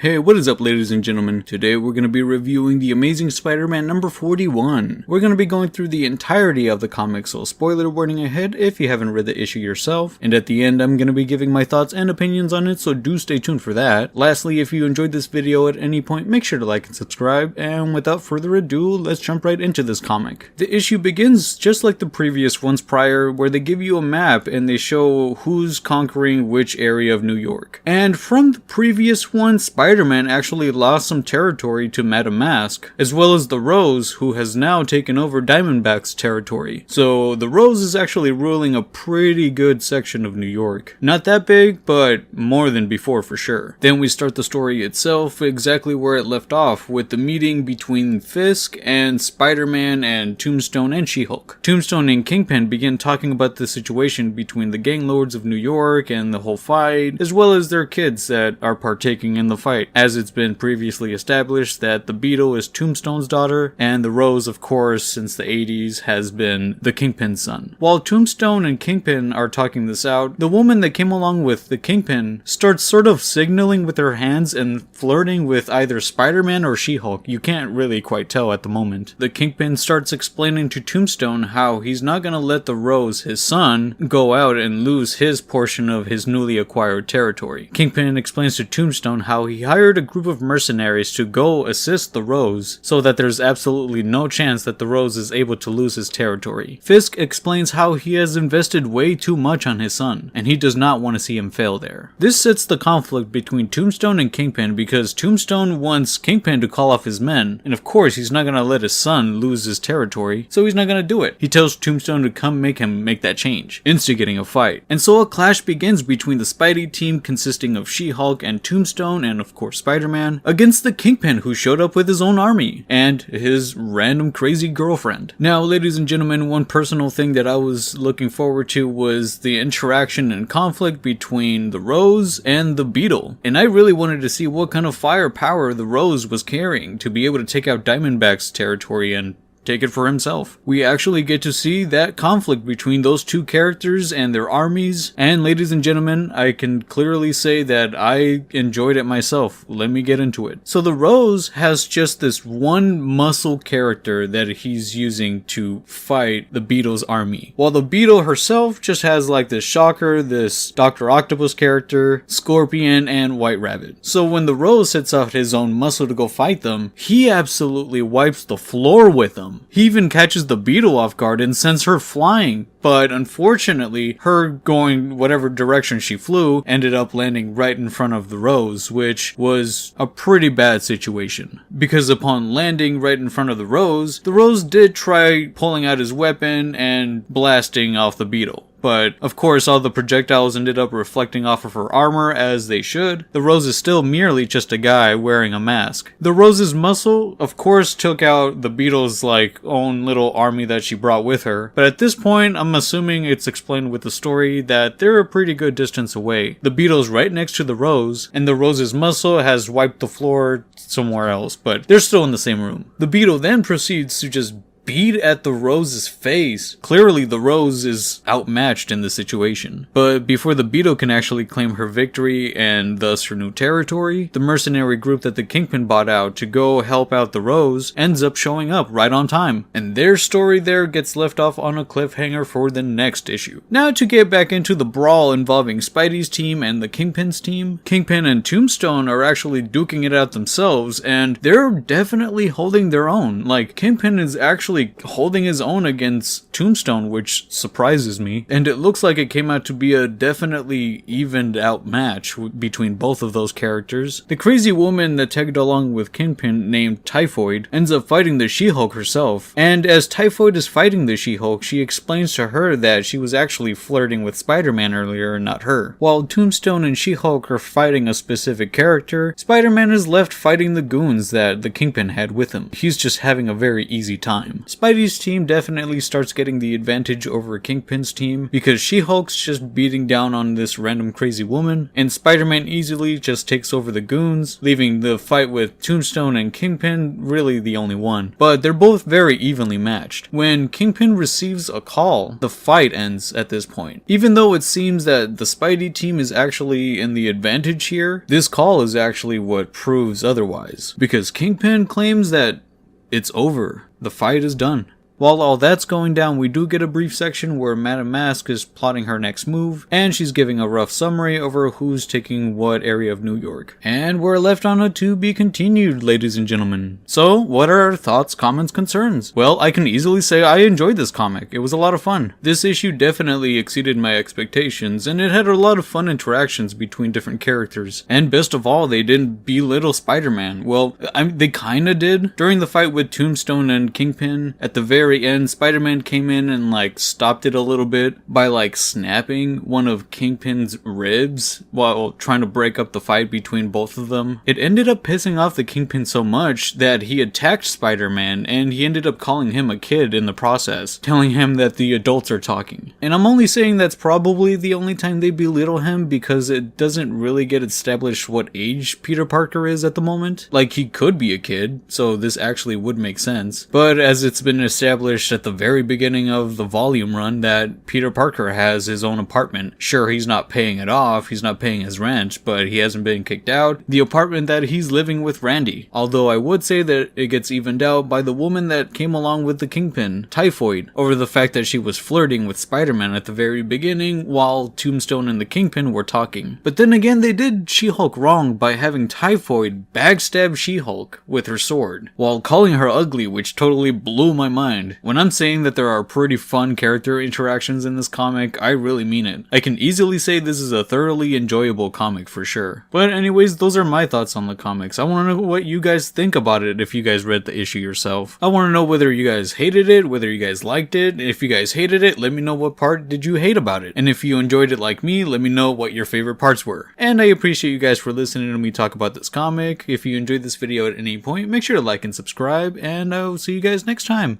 Hey, what is up, ladies and gentlemen? Today we're going to be reviewing The Amazing Spider-Man number 41. We're going to be going through the entirety of the comic, so spoiler warning ahead if you haven't read the issue yourself. And at the end, I'm going to be giving my thoughts and opinions on it, so do stay tuned for that. Lastly, if you enjoyed this video at any point, make sure to like and subscribe. And without further ado, let's jump right into this comic. The issue begins just like the previous ones prior, where they give you a map and they show who's conquering which area of New York. And from the previous one, Spider-Man actually lost some territory to Madame Mask, as well as the Rose, who has now taken over Diamondback's territory. So the Rose is actually ruling a pretty good section of New York. Not that big, but more than before for sure. Then we start the story itself exactly where it left off, with the meeting between Fisk and Spider-Man and Tombstone and She-Hulk. Tombstone and Kingpin begin talking about the situation between the gang lords of New York and the whole fight, as well as their kids that are partaking in the fight, as it's been previously established that the Beetle is Tombstone's daughter, and the Rose, of course, since the 80s, has been the Kingpin's son. While Tombstone and Kingpin are talking this out, the woman that came along with the Kingpin starts sort of signaling with her hands and flirting with either Spider-Man or She-Hulk. You can't really quite tell at the moment. The Kingpin starts explaining to Tombstone how he's not gonna let the Rose, his son, go out and lose his portion of his newly acquired territory. Kingpin explains to Tombstone how he hired a group of mercenaries to go assist the Rose, so that there's absolutely no chance that the Rose is able to lose his territory. Fisk explains how he has invested way too much on his son, and he does not want to see him fail there. This sets the conflict between Tombstone and Kingpin, because Tombstone wants Kingpin to call off his men, and of course he's not gonna let his son lose his territory, so he's not gonna do it. He tells Tombstone to come make him make that change, instigating a fight. And so a clash begins between the Spidey team consisting of She-Hulk and Tombstone and of course Spider-Man, against the Kingpin, who showed up with his own army and his random crazy girlfriend. Now, ladies and gentlemen, one personal thing that I was looking forward to was the interaction and conflict between the Rose and the Beetle, and I really wanted to see what kind of firepower the Rose was carrying to be able to take out Diamondback's territory and take it for himself. We actually get to see that conflict between those two characters and their armies, and ladies and gentlemen, I can clearly say that I enjoyed it myself. Let me get into it. So the Rose has just this one muscle character that he's using to fight the Beetle's army, while the Beetle herself just has like this Shocker, this Dr. Octopus character, Scorpion, and White Rabbit. So when the Rose sets out his own muscle to go fight them, he absolutely wipes the floor with them. He even catches the Beetle off guard and sends her flying, but unfortunately, her going whatever direction she flew ended up landing right in front of the Rose, which was a pretty bad situation. Because upon landing right in front of the Rose did try pulling out his weapon and blasting off the Beetle. But of course all the projectiles ended up reflecting off of her armor, as they should. The Rose is still merely just a guy wearing a mask. The Rose's muscle of course took out the Beetle's own little army that she brought with her, but at this point I'm assuming it's explained with the story that they're a pretty good distance away. The Beetle's right next to the Rose, and the Rose's muscle has wiped the floor somewhere else, but they're still in the same room. The Beetle then proceeds to just beat at the Rose's face. Clearly the Rose is outmatched in this situation. But before the Beetle can actually claim her victory and thus her new territory, the mercenary group that the Kingpin bought out to go help out the Rose ends up showing up right on time. And their story there gets left off on a cliffhanger for the next issue. Now to get back into the brawl involving Spidey's team and the Kingpin's team, Kingpin and Tombstone are actually duking it out themselves, and they're definitely holding their own. Kingpin is actually holding his own against Tombstone, which surprises me, and it looks like it came out to be a definitely evened out match between both of those characters. The crazy woman that tagged along with Kingpin, named Typhoid, ends up fighting the She-Hulk herself, and as Typhoid is fighting the She-Hulk, she explains to her that she was actually flirting with Spider-Man earlier and not her. While Tombstone and She-Hulk are fighting a specific character, Spider-Man is left fighting the goons that the Kingpin had with him. He's just having a very easy time. Spidey's team definitely starts getting the advantage over Kingpin's team because She-Hulk's just beating down on this random crazy woman, and Spider-Man easily just takes over the goons, leaving the fight with Tombstone and Kingpin really the only one. But they're both very evenly matched. When Kingpin receives a call, the fight ends at this point. Even though it seems that the Spidey team is actually in the advantage here, this call is actually what proves otherwise, because Kingpin claims that it's over. The fight is done. While all that's going down, we do get a brief section where Madame Mask is plotting her next move, and she's giving a rough summary over who's taking what area of New York. And we're left on a to be continued, ladies and gentlemen. So, what are our thoughts, comments, concerns? Well, I can easily say I enjoyed this comic. It was a lot of fun. This issue definitely exceeded my expectations, and it had a lot of fun interactions between different characters. And best of all, they didn't belittle Spider-Man. Well, they kinda did. During the fight with Tombstone and Kingpin, at the very end, Spider-Man came in and stopped it a little bit by snapping one of Kingpin's ribs while trying to break up the fight between both of them. It ended up pissing off the Kingpin so much that he attacked Spider-Man, and he ended up calling him a kid in the process, telling him that the adults are talking. And I'm only saying that's probably the only time they belittle him because it doesn't really get established what age Peter Parker is at the moment. He could be a kid, so this actually would make sense. But as it's been established at the very beginning of the volume run that Peter Parker has his own apartment. Sure, he's not paying it off, he's not paying his rent, but he hasn't been kicked out. The apartment that he's living with Randy. Although I would say that it gets evened out by the woman that came along with the Kingpin, Typhoid, over the fact that she was flirting with Spider-Man at the very beginning while Tombstone and the Kingpin were talking. But then again, they did She-Hulk wrong by having Typhoid backstab She-Hulk with her sword, while calling her ugly, which totally blew my mind. When I'm saying that there are pretty fun character interactions in this comic, I really mean it. I can easily say this is a thoroughly enjoyable comic for sure. But anyways, those are my thoughts on the comics. I want to know what you guys think about it if you guys read the issue yourself. I want to know whether you guys hated it, whether you guys liked it. If you guys hated it, let me know what part did you hate about it. And if you enjoyed it like me, let me know what your favorite parts were. And I appreciate you guys for listening to me talk about this comic. If you enjoyed this video at any point, make sure to like and subscribe, and I will see you guys next time.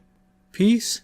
Peace.